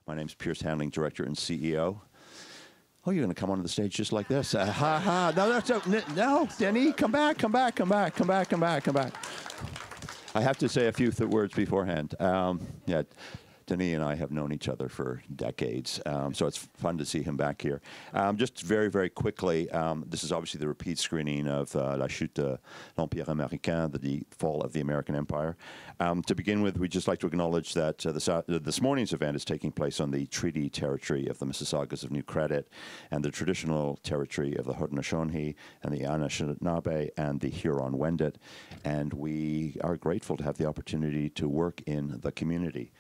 My name's Pierce Handling, Director and CEO. Oh, you're going to come onto the stage just like this. Ha ha. No, no, Denny, come back. I have to say a few words beforehand. Yeah, Denis and I have known each other for decades, so it's fun to see him back here. Just very, very quickly, this is obviously the repeat screening of La Chute de l'Empire Américain, the Fall of the American Empire. To begin with, we'd just like to acknowledge that this morning's event is taking place on the treaty territory of the Mississaugas of New Credit and the traditional territory of the Haudenosaunee and the Anishinaabe and the Huron-Wendat, and we are grateful to have the opportunity to work in the community.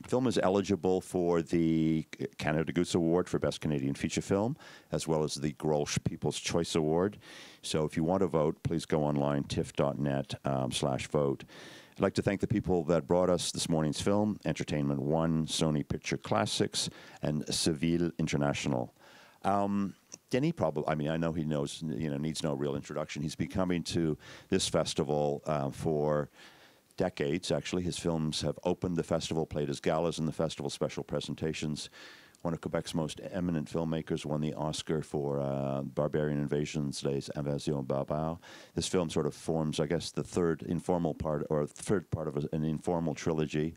Film is eligible for the Canada Goose Award for Best Canadian Feature Film, as well as the Grolsch People's Choice Award. So if you want to vote, please go online, tiff.net/vote. I'd like to thank the people that brought us this morning's film, Entertainment One, Sony Picture Classics, and Seville International. Denny probably, I mean, I know he knows, needs no real introduction. He's been coming to this festival for decades, actually. His films have opened the festival, played as galas in the festival, special presentations. One of Quebec's most eminent filmmakers, won the Oscar for Barbarian Invasions, Les Invasions Barbares. This film sort of forms, I guess, the third part of an informal trilogy.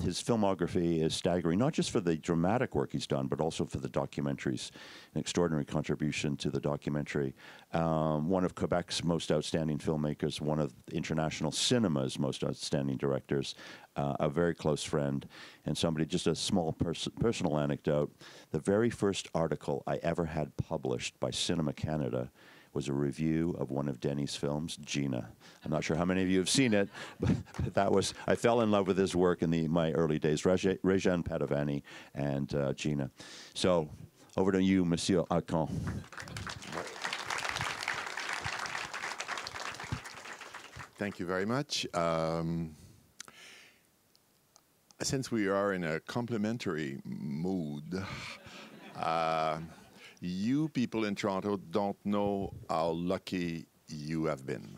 His filmography is staggering, not just for the dramatic work he's done, but also for the documentaries. An extraordinary contribution to the documentary. One of Quebec's most outstanding filmmakers, one of international cinema's most outstanding directors, a very close friend, and somebody, just a small personal anecdote. The very first article I ever had published by Cinema Canada was a review of one of Denny's films, Gina. I'm not sure how many of you have seen it, but that was, I fell in love with his work in my early days, Réjean Padovani and Gina. So, over to you, Monsieur Arcand. Thank you very much. Since we are in a complimentary mood, you people in Toronto don't know how lucky you have been.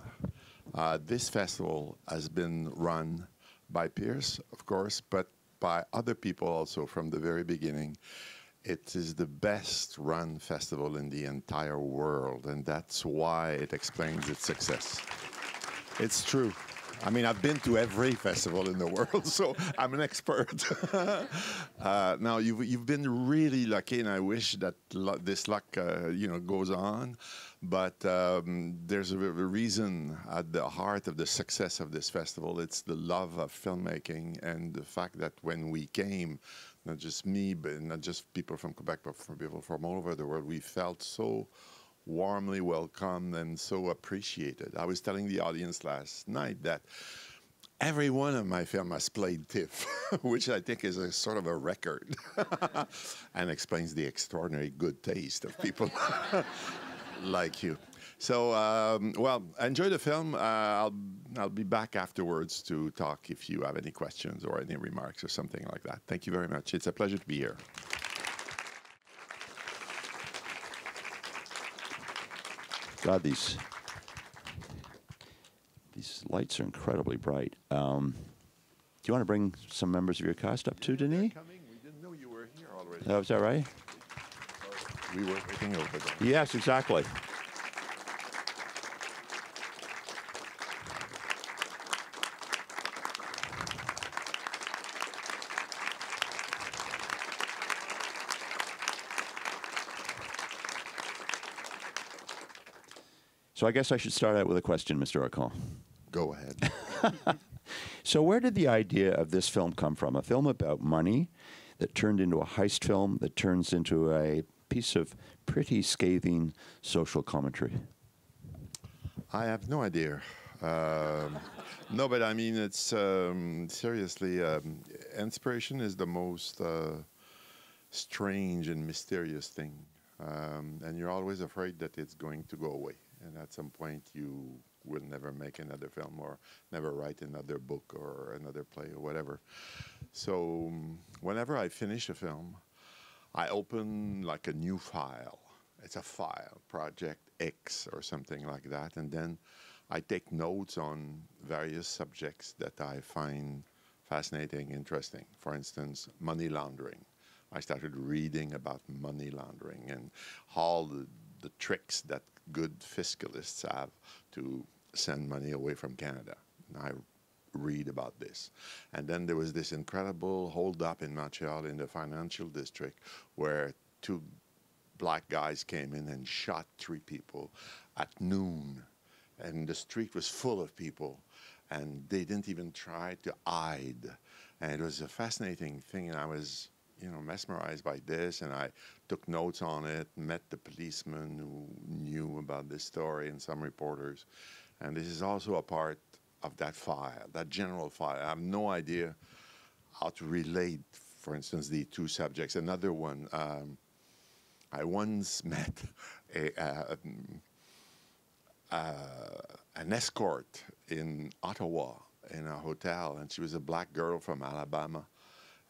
This festival has been run by Pierce, of course, but by other people also from the very beginning. It is the best run festival in the entire world, and that's why it explains its success. It's true. I mean, I've been to every festival in the world, so I'm an expert. Now, you've been really lucky, and I wish that this luck, goes on. But there's a reason at the heart of the success of this festival. It's the love of filmmaking and the fact that when we came, not just me, but not just people from Quebec, but from people from all over the world, we felt so warmly welcomed and so appreciated. I was telling the audience last night that every one of my films has played TIFF, which I think is a sort of a record and explains the extraordinary good taste of people like you. So, well, enjoy the film. I'll be back afterwards to talk if you have any questions or any remarks or something like that. Thank you very much. It's a pleasure to be here. God, these lights are incredibly bright. Do you want to bring some members of your cast up too, Denis? Coming. We didn't know you were here already. Oh, is that right? We were waiting over there. Yes, exactly. So I guess I should start out with a question, Mr. Arcand. Go ahead. So where did the idea of this film come from? A film about money that turned into a heist film that turns into a piece of pretty scathing social commentary? I have no idea. No, but I mean, it's seriously, inspiration is the most strange and mysterious thing. And you're always afraid that it's going to go away. And at some point, you will never make another film or never write another book or another play or whatever. So whenever I finish a film, I open like a new file. It's a file, Project X or something like that. And then I take notes on various subjects that I find fascinating, interesting. For instance, money laundering. I started reading about money laundering and all the tricks that good fiscalists have to send money away from Canada. And I read about this. And then there was this incredible hold-up in Montreal in the financial district where 2 black guys came in and shot 3 people at noon. And the street was full of people. And they didn't even try to hide. And it was a fascinating thing. And I was, you know, mesmerized by this. And I took notes on it, met the policeman who knew about this story and some reporters. And this is also a part of that file, that general file. I have no idea how to relate, for instance, the 2 subjects. Another one, I once met an escort in Ottawa in a hotel, and she was a black girl from Alabama.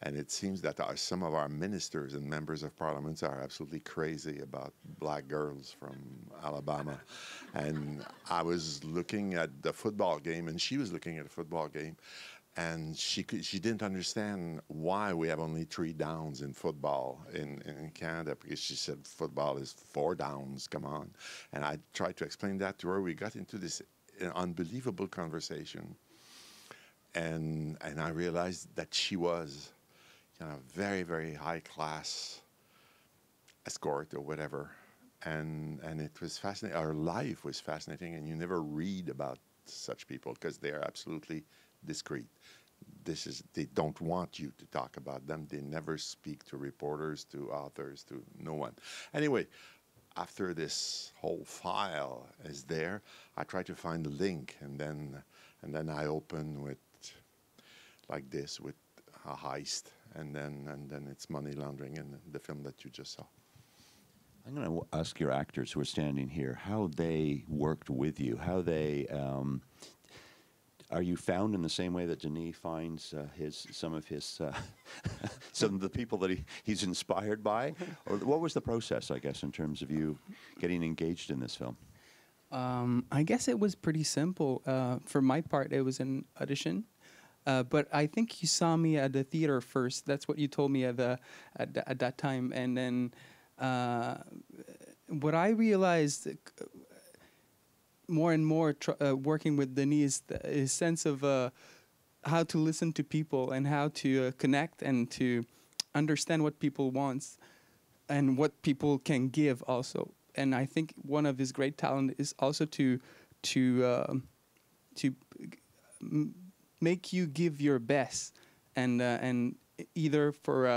And it seems that some of our ministers and members of parliament are absolutely crazy about black girls from Alabama. And I was looking at the football game, and she was looking at a football game, and she didn't understand why we have only 3 downs in football in Canada, because she said football is 4 downs, come on. And I tried to explain that to her. We got into this unbelievable conversation, and I realized that she was very, very high class escort or whatever. And it was fascinating. Our life was fascinating, and you never read about such people because they are absolutely discreet. They don't want you to talk about them. They never speak to reporters, to authors, to no one. Anyway, after this whole file is there, I try to find the link, and then I open with like this, with a heist, and then it's money laundering in the film that you just saw. I'm going to ask your actors who are standing here how they worked with you, how they are you found in the same way that Denis finds some of the people that he's inspired by, or what was the process, I guess, in terms of you getting engaged in this film? I guess it was pretty simple. For my part, it was an audition. But I think you saw me at the theater first. That's what you told me at that time. And then what I realized more and more working with Denis is his sense of how to listen to people and how to connect and to understand what people want and what people can give also. And I think one of his great talent is also to make you give your best, and either for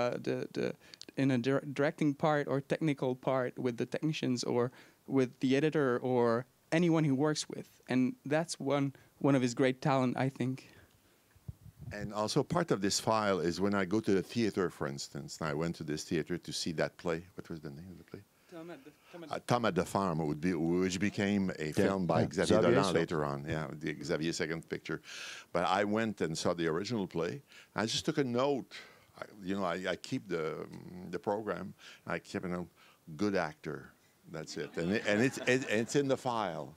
in a directing part or technical part with the technicians or with the editor or anyone he works with, and that's one of his great talent, I think. And also part of this file is when I go to the theater, for instance, and I went to this theater to see that play. What was the name of the play? Tom at the Farm, which became a film by Xavier Dolan later on. Yeah, the Xavier's second picture. But I went and saw the original play. I just took a note. I keep the program. I kept a note. Good actor. That's it. And it's in the file.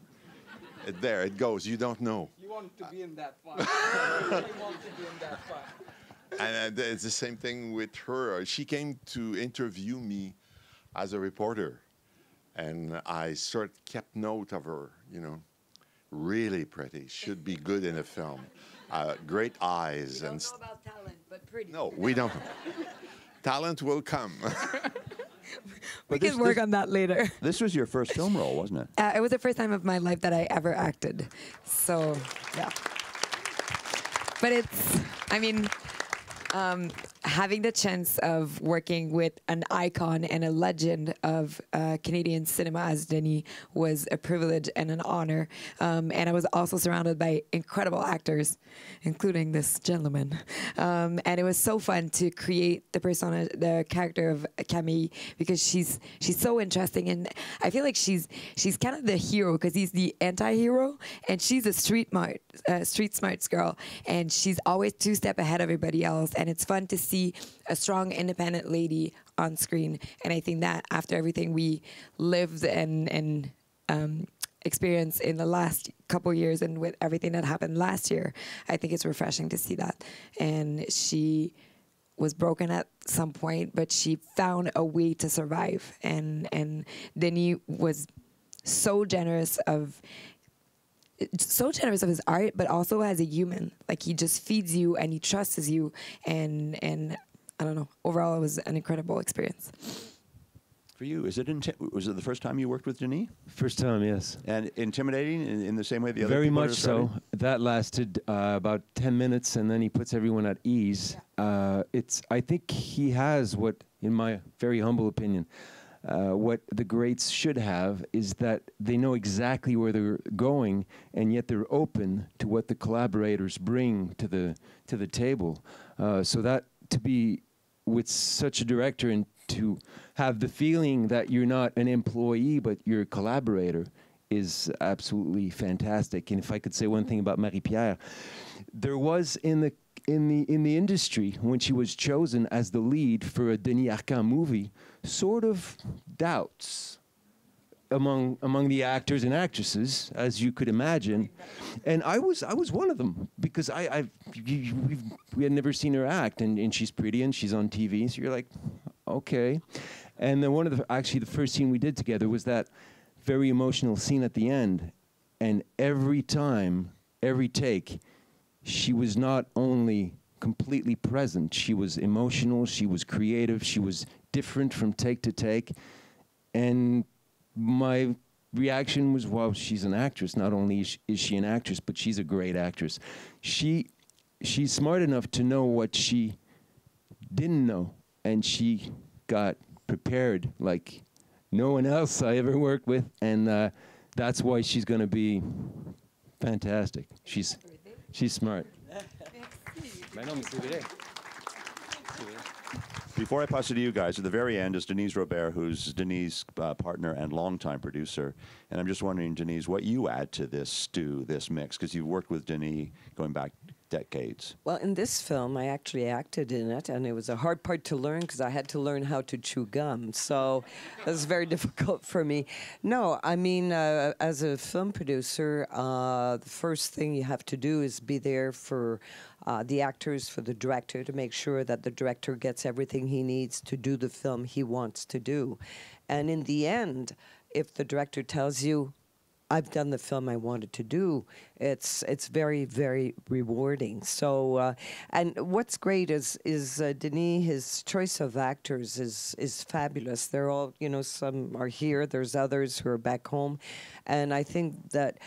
There it goes. You don't know. You want to be in that file. You want to be in that file. And it's the same thing with her. She came to interview me as a reporter, and I sort of kept note of her, really pretty, should be good in a film, great eyes. We don't know about talent, but pretty. No, we don't. Talent will come. We can work on that later. This was your first film role, wasn't it? It was the first time of my life that I ever acted. So, yeah. But having the chance of working with an icon and a legend of Canadian cinema as Denis was a privilege and an honor. And I was also surrounded by incredible actors, including this gentleman. And it was so fun to create the character of Camille, because she's so interesting, and I feel like she's kind of the hero because he's the anti-hero, and she's a street smarts girl, and she's always 2 steps ahead of everybody else, and it's fun to see a strong, independent lady on screen. And I think that after everything we lived and experience in the last couple years, and with everything that happened last year, I think it's refreshing to see that. And she was broken at some point, but she found a way to survive. And Denis was so generous of his art, but also as a human. Like, he just feeds you and he trusts you, and I don't know. Overall, it was an incredible experience. For you, was it the first time you worked with Denis? First time, yes. And intimidating in the same way the other Very people are much so. describing? That lasted about 10 minutes, and then he puts everyone at ease. I think he has what, in my very humble opinion, what the greats should have is that they know exactly where they're going, and yet they're open to what the collaborators bring to the table. So that to be with such a director and to have the feeling that you're not an employee but you're a collaborator is absolutely fantastic. And if I could say one thing about Marie-Pierre, there was in the industry, when she was chosen as the lead for a Denis Arcand movie, sort of doubts among the actors and actresses, as you could imagine, and I was one of them, because we had never seen her act, and she's pretty and she's on TV, so you're like, okay. And then the first scene we did together was that very emotional scene at the end, and every time, every take, she was not only completely present, she was emotional, she was creative, she was different from take to take, and my reaction was, well, she's an actress. Not only is she an actress, but she's a great actress. She's smart enough to know what she didn't know, and she got prepared like no one else I ever worked with, and that's why she's going to be fantastic. She's smart. Before I pass it to you guys, at the very end is Denise Robert, who's Denis' partner and longtime producer. And I'm just wondering, Denise, what you add to this stew, this mix, because you've worked with Denis going back decades. Well, in this film, I actually acted in it, and it was a hard part to learn because I had to learn how to chew gum. So it was very difficult for me. No, I mean, as a film producer, the first thing you have to do is be there for the actors, for the director, to make sure that the director gets everything he needs to do the film he wants to do. And in the end, if the director tells you, I've done the film I wanted to do, it's very, very rewarding. So, and what's great is Denis, his choice of actors is fabulous. They're all, you know, some are here, there's others who are back home. And I think that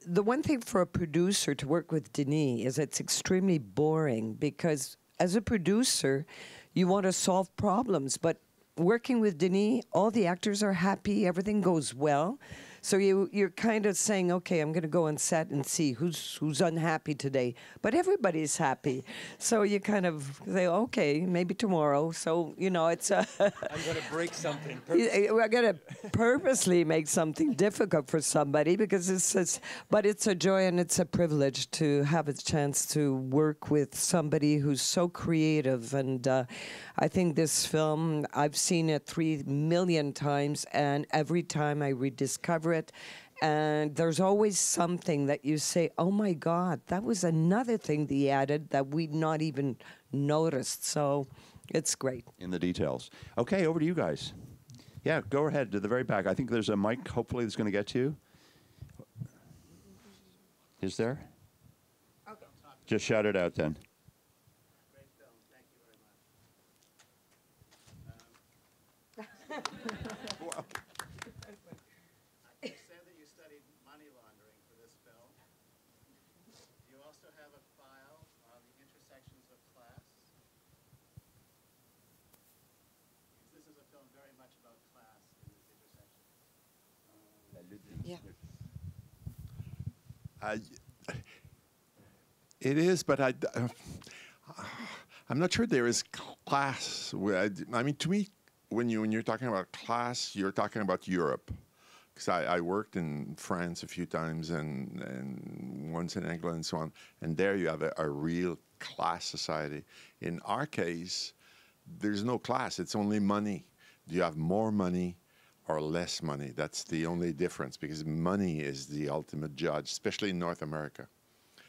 the one thing for a producer to work with Denis is it's extremely boring, because as a producer, you want to solve problems. But working with Denis, all the actors are happy, everything goes well. So you're kind of saying, okay, I'm going to go on set and see who's unhappy today. But everybody's happy. So you kind of say, okay, maybe tomorrow. So, you know, it's a... I'm going to break something. We're going to purposely make something difficult for somebody, because but it's a joy and it's a privilege to have a chance to work with somebody who's so creative. And I think this film, I've seen it 3 million times, and every time I rediscover it, and there's always something that you say, oh my God, that was another thing they added that we'd not even noticed. So it's great. In the details. Okay, over to you guys. Yeah, go ahead to the very back. I think there's a mic, hopefully, that's going to get to you. Is there? Okay. Just shout it out then. Great film. Thank you very much. You said that you studied money laundering for this film. Do you also have a file on the intersections of class? This is a film very much about class in its intersections. Yeah. It is, but I'm not sure there is class. I mean, to me, when you're talking about class, you're talking about Europe. Because I worked in France a few times and once in England and so on, and there you have a real class society. In our case, there's no class, it's only money. Do you have more money or less money. That's the only difference, because money is the ultimate judge, especially in North America.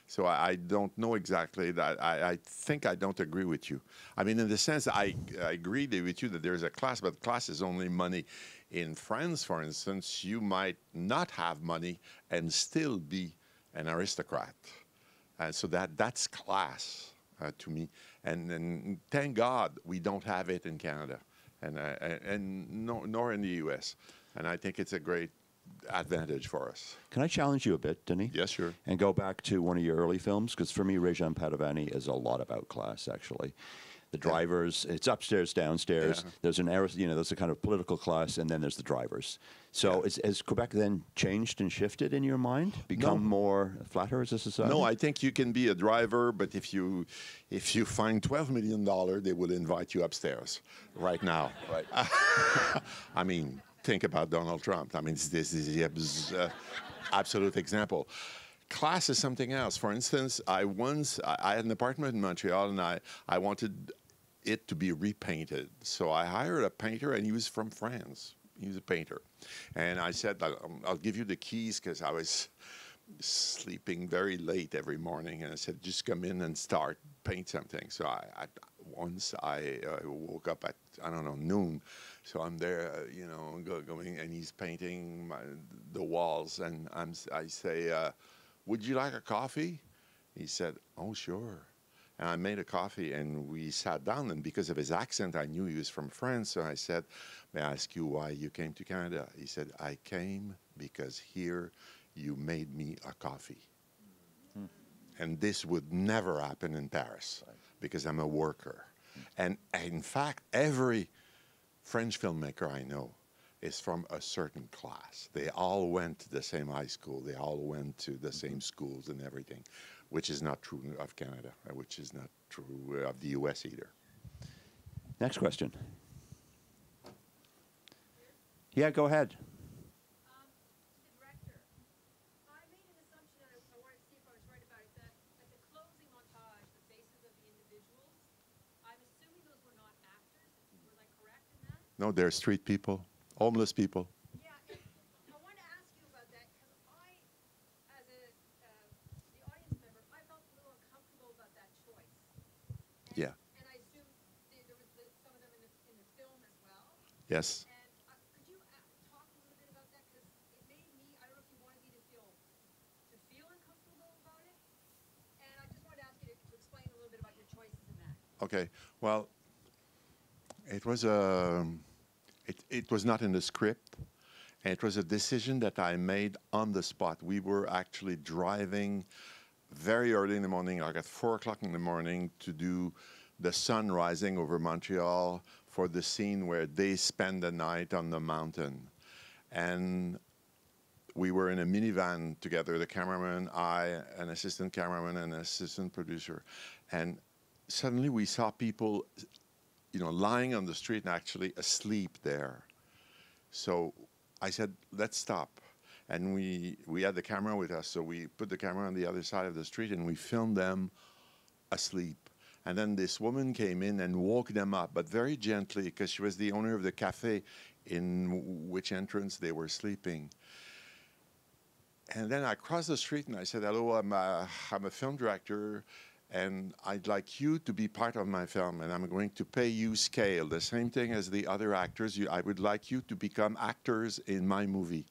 So I don't know exactly that. I think I don't agree with you. I mean, in the sense, I agree with you that there's a class, but class is only money. In France, for instance, you might not have money and still be an aristocrat. And so that's class to me. And thank God we don't have it in Canada, and nor in the U.S. And I think it's a great advantage for us. Can I challenge you a bit, Denis? Yes, sure. And go back to one of your early films, because for me, Réjean Padovani is a lot about class, actually. The drivers, it's upstairs, downstairs. Yeah. There's there's a kind of political class, and then there's the drivers. So has Quebec then changed and shifted in your mind? Become more flatter as a society? No, I think you can be a driver, but if you find $12 million, they will invite you upstairs right now. Right. I mean, think about Donald Trump. I mean, this is the absolute example. Class is something else. For instance, I had an apartment in Montreal, and I wanted it to be repainted. So I hired a painter, and he was from France. He was a painter. And I said, I'll give you the keys, because I was sleeping very late every morning. And I said, just come in and paint something. So once I woke up at, I don't know, noon. So I'm there, going, and he's painting the walls. And I say, would you like a coffee? He said, oh, sure. And I made a coffee, and we sat down. And because of his accent, I knew he was from France. So I said, may I ask you why you came to Canada? He said, I came because here you made me a coffee. And this would never happen in Paris, because I'm a worker. And in fact, every French filmmaker I know is from a certain class. They all went to the same high school. They all went to the same schools and everything, which is not true of Canada, which is not true of the U.S. either. Next question. Yeah, go ahead. The director, I made an assumption, and I wanted to see if I was right about it, that at the closing montage, the faces of the individuals, I'm assuming those were not actors. Was I correct in that? No, they're street people, homeless people. Yeah, and I wanted to ask you about that, because I, as the audience member, I felt a little uncomfortable about that choice. And, Yeah. And I assume there was some of them in the film as well. Yes. And could you talk a little bit about that? Because it made me, I don't know if you wanted me to feel uncomfortable about it. And I just wanted to ask you to explain a little bit about your choices in that. Okay. Well, it was it was not in the script. And it was a decision that I made on the spot. We were actually driving very early in the morning, like at 4 o'clock in the morning, to do the sun rising over Montreal for the scene where they spend the night on the mountain. And we were in a minivan together, the cameraman, I, an assistant cameraman, and an assistant producer. And suddenly we saw people, lying on the street and actually asleep there. So I said, let's stop. And we had the camera with us, so we put the camera on the other side of the street, and we filmed them asleep. And then this woman came in and woke them up, but very gently, because she was the owner of the cafe in which entrance they were sleeping. And then I crossed the street and I said, hello, I'm a film director, and I'd like you to be part of my film, and I'm going to pay you scale, the same thing as the other actors. I would like you to become actors in my movie.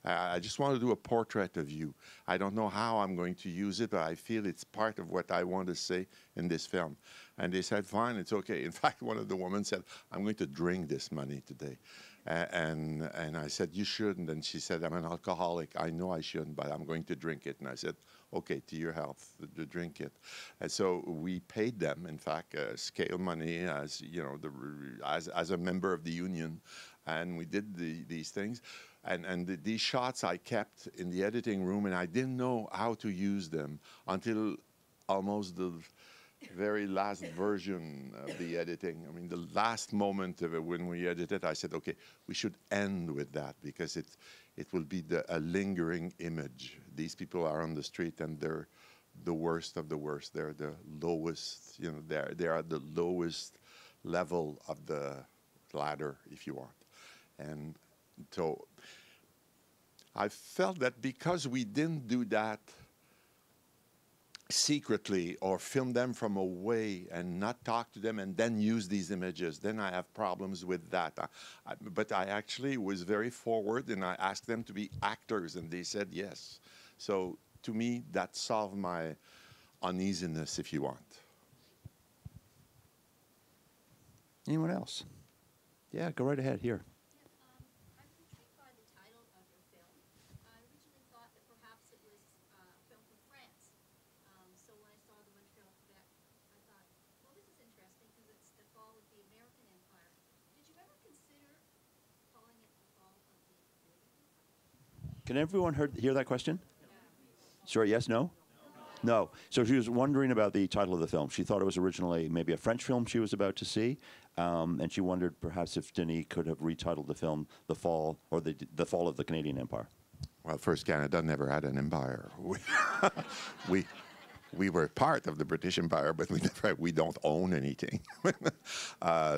I just want to do a portrait of you. I don't know how I'm going to use it, but I feel it's part of what I want to say in this film. And they said, fine, it's okay. In fact, one of the women said, I'm going to drink this money today. And I said, you shouldn't. And she said, I'm an alcoholic. I know I shouldn't, but I'm going to drink it. And I said, okay, to your health, to drink it. And so we paid them, in fact, scale money as, as a member of the union. And we did these things. And these shots I kept in the editing room, and I didn't know how to use them until almost the very last version of the editing. I mean, the last moment of it when we edited, I said, okay, we should end with that, because it will be a lingering image. These people are on the street, and they're the worst of the worst. They're the lowest, they are the lowest level of the ladder, if you want. And So I felt that because we didn't do that secretly or film them from away and not talk to them and then use these images, then I have problems with that. But I actually was very forward and I asked them to be actors and they said yes. So to me, that solved my uneasiness, if you want. Anyone else? Yeah, go right ahead here. I'm intrigued by the title of your film. I originally thought that perhaps it was a film from France. So when I saw the Montreal, Quebec, I thought, well, this is interesting because it's the fall of the American Empire. Did you ever consider calling it the fall of the Canadian Empire? Can everyone hear that question? Sorry, yes, no? No. So she was wondering about the title of the film. She thought it was originally maybe a French film she was about to see, and she wondered perhaps if Denis could have retitled the film "The Fall" or the Fall of the Canadian Empire. Well, first, Canada never had an empire. We were part of the British Empire, but we don't own anything.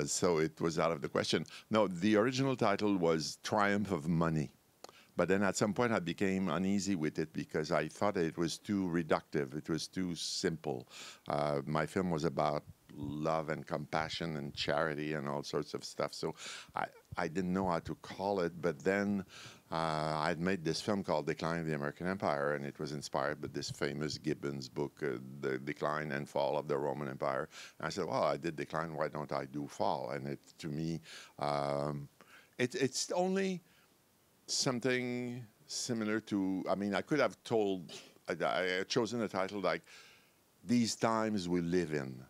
So it was out of the question. No, the original title was Triumph of Money. But then at some point I became uneasy with it because I thought it was too reductive. It was too simple. My film was about love and compassion and charity and all sorts of stuff. So I didn't know how to call it. But then I'd made this film called Decline of the American Empire, and it was inspired by this famous Gibbons book, The Decline and Fall of the Roman Empire. And I said, well, I did Decline. Why don't I do Fall? And it, to me, it's only something similar to, I mean, I could have told, I had chosen a title like, These Times We Live In.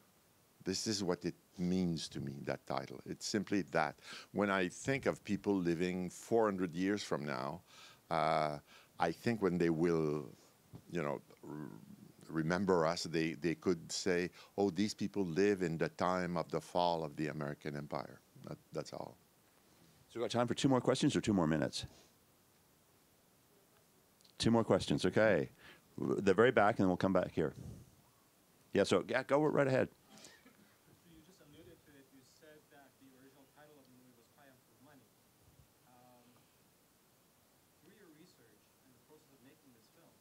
This is what it means to me, that title. It's simply that. When I think of people living 400 years from now, I think when they will, you know, remember us, they could say, oh, these people live in the time of the fall of the American Empire. That's all. So we've got time for 2 more questions or 2 more minutes? 2 more questions, okay. The very back, and then we'll come back here. Yeah, so go right ahead. So you just alluded to it. You said that the original title of the movie was Triumph of Money. Through your research and the process of making this film,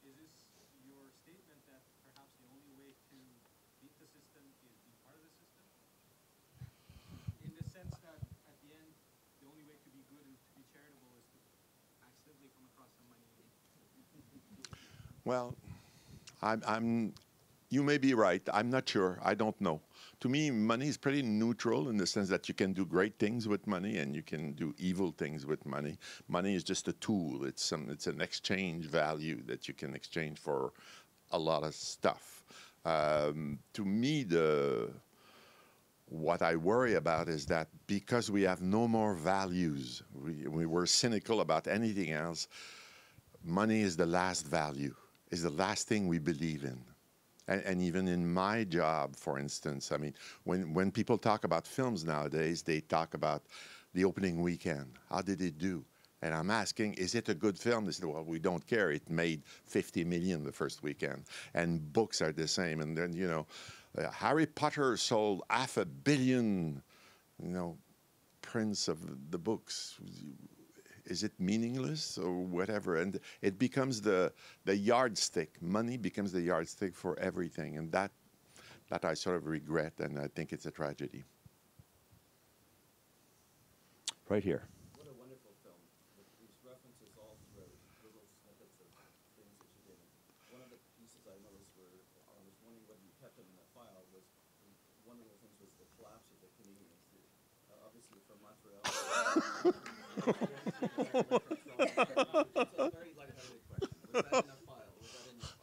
is this your statement that perhaps the only way to beat the system is be part of the system? In the sense that at the end, the only way to be good and to be charitable is to accidentally come across some money. Well, you may be right. I'm not sure. I don't know. To me, money is pretty neutral in the sense that you can do great things with money and you can do evil things with money. Money is just a tool. It's an exchange value that you can exchange for a lot of stuff. To me, what I worry about is that because we have no more values, we were cynical about anything else, money is the last value, is the last thing we believe in. And even in my job, for instance, I mean, when people talk about films nowadays, they talk about the opening weekend. How did it do? And I'm asking, is it a good film? They said, well, we don't care. It made 50 million the first weekend. And books are the same. And then, you know, Harry Potter sold 500 million, you know, prints of the books. Is it meaningless or whatever? And it becomes the yardstick. Money becomes the yardstick for everything. And that I sort of regret, and I think it's a tragedy. Right here. What a wonderful film. There's references all through little snippets of things that you did. One of the pieces I noticed where I was wondering whether you kept it in the file was one of the things was the collapse of the Canadian theater. Obviously from Montreal. It's a very lighthearted question. Was that in the file? Was that in your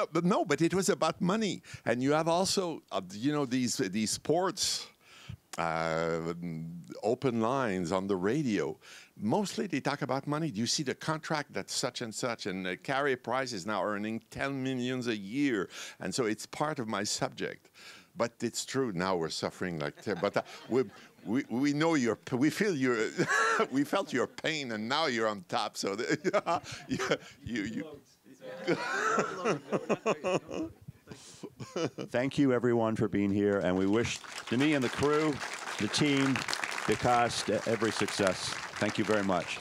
file? No, but it was about money. And you have also, you know, these sports open lines on the radio. Mostly they talk about money. Do you see the contract that's such and such? And Carey Price is now earning 10 million a year. And so it's part of my subject. But it's true, now we're suffering like, but we know we feel your, we felt your pain, and now you're on top. So you. Thank you, everyone, for being here, and we wish Denis and the crew, the team, because every success. Thank you very much.